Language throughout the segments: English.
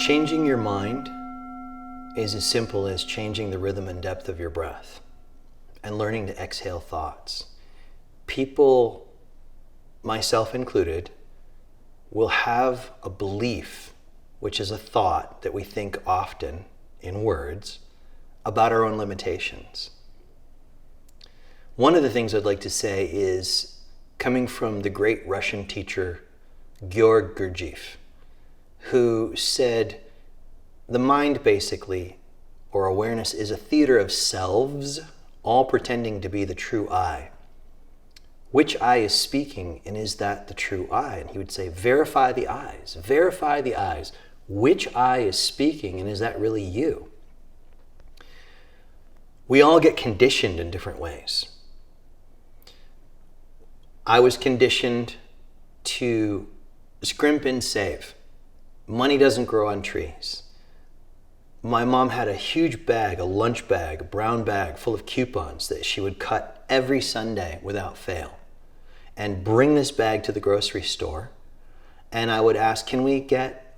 Changing your mind is as simple as changing the rhythm and depth of your breath and learning to exhale thoughts. People, myself included, will have a belief, which is a thought that we think often in words, about our own limitations. One of the things I'd like to say is coming from the great Russian teacher Georg Gurdjieff, who said the mind basically, or awareness, is a theater of selves, all pretending to be the true I. Which I is speaking, and is that the true I? And he would say, verify the eyes, verify the eyes. Which I is speaking, and is that really you? We all get conditioned in different ways. I was conditioned to scrimp and save. Money doesn't grow on trees. My mom had a huge bag, a lunch bag, a brown bag full of coupons that she would cut every Sunday without fail and bring this bag to the grocery store. And I would ask, can we get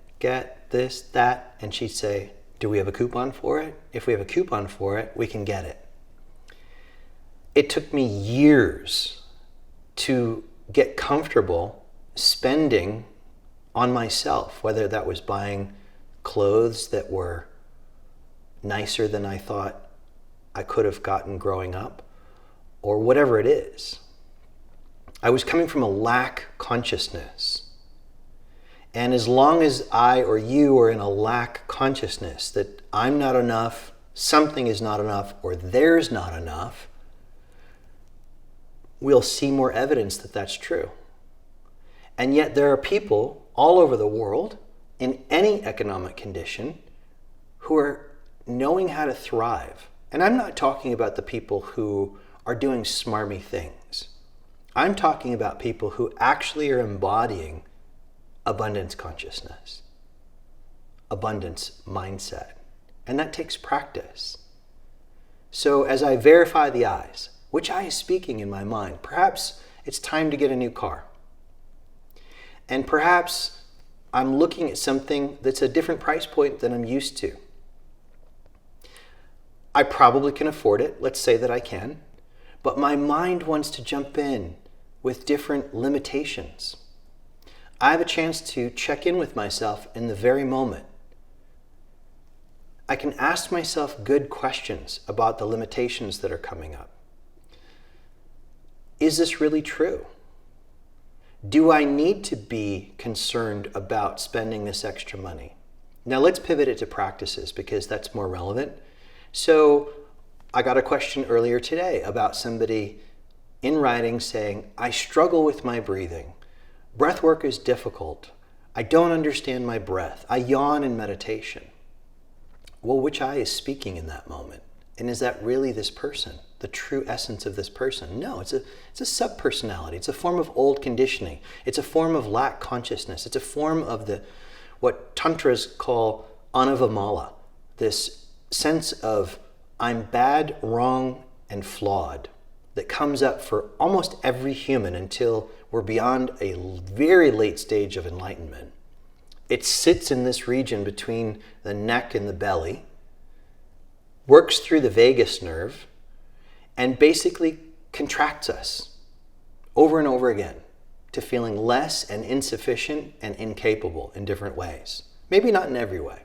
this, that? And she'd say, do we have a coupon for it? If we have a coupon for it, we can get it. It took me years to get comfortable spending on myself, whether that was buying clothes that were nicer than I thought I could have gotten growing up, or whatever it is. I was coming from a lack consciousness. And as long as I or you are in a lack consciousness, that I'm not enough, something is not enough, or there's not enough, we'll see more evidence that that's true. And yet there are people all over the world, in any economic condition, who are knowing how to thrive. And I'm not talking about the people who are doing smarmy things. I'm talking about people who actually are embodying abundance consciousness, abundance mindset. And that takes practice. So as I verify the eyes, which eye is speaking in my mind? Perhaps it's time to get a new car. And perhaps I'm looking at something that's a different price point than I'm used to. I probably can afford it. Let's say that I can. But my mind wants to jump in with different limitations. I have a chance to check in with myself in the very moment. I can ask myself good questions about the limitations that are coming up. Is this really true? Do I need to be concerned about spending this extra money? Now let's pivot it to practices because that's more relevant. So I got a question earlier today about somebody in writing saying, I struggle with my breathing. Breath work is difficult. I don't understand my breath. I yawn in meditation. Well, which eye is speaking in that moment? And is that really this person, the true essence of this person? No, it's a subpersonality. It's a form of old conditioning. It's a form of lack consciousness. It's a form of what tantras call anavamala, this sense of I'm bad, wrong, and flawed that comes up for almost every human until we're beyond a very late stage of enlightenment. It sits in this region between the neck and the belly, works through the vagus nerve, and basically contracts us over and over again to feeling less and insufficient and incapable in different ways. Maybe not in every way.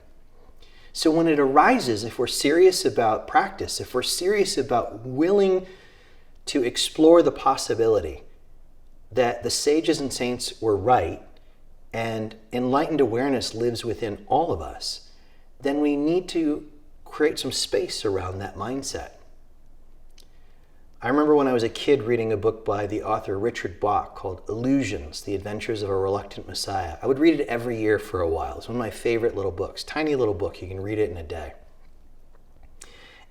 So when it arises, if we're serious about practice, if we're serious about willing to explore the possibility that the sages and saints were right and enlightened awareness lives within all of us, then we need to create some space around that mindset. I remember when I was a kid reading a book by the author Richard Bach called Illusions, The Adventures of a Reluctant Messiah. I would read it every year for a while. It's one of my favorite little books. Tiny little book. You can read it in a day.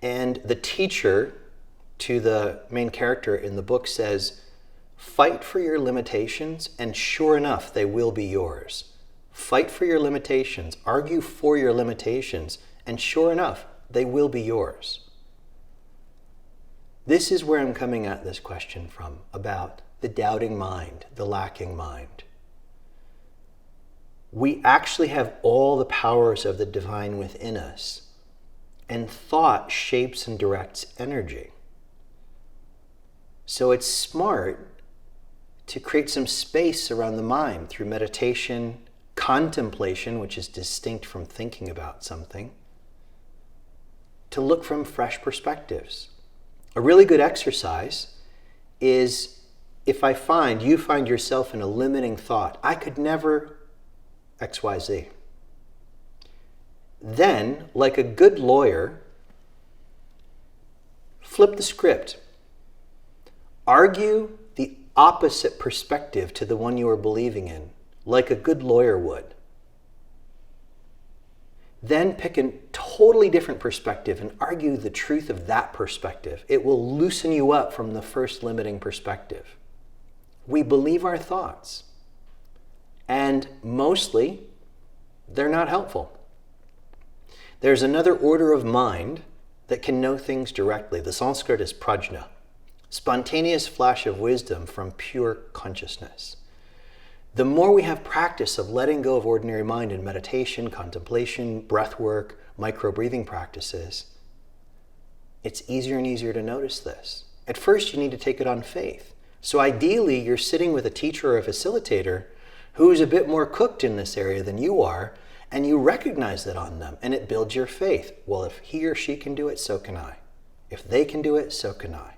And the teacher to the main character in the book says, fight for your limitations, and sure enough, they will be yours. Fight for your limitations, argue for your limitations, and sure enough, they will be yours. This is where I'm coming at this question from, about the doubting mind, the lacking mind. we actually have all the powers of the divine within us. And thought shapes and directs energy. So it's smart to create some space around the mind through meditation, contemplation, which is distinct from thinking about something, to look from fresh perspectives. A really good exercise is if you find yourself in a limiting thought, I could never XYZ. Then, like a good lawyer, flip the script. Argue the opposite perspective to the one you are believing in, like a good lawyer would. Then pick a totally different perspective and argue the truth of that perspective. It will loosen you up from the first limiting perspective. We believe our thoughts, and mostly they're not helpful. There's another order of mind that can know things directly. The Sanskrit is prajna, spontaneous flash of wisdom from pure consciousness. The more we have practice of letting go of ordinary mind in meditation, contemplation, breath work, micro-breathing practices, it's easier and easier to notice this. At first, you need to take it on faith. So ideally, you're sitting with a teacher or a facilitator who's a bit more cooked in this area than you are, and you recognize that on them, and it builds your faith. Well, if he or she can do it, so can I. If they can do it, so can I.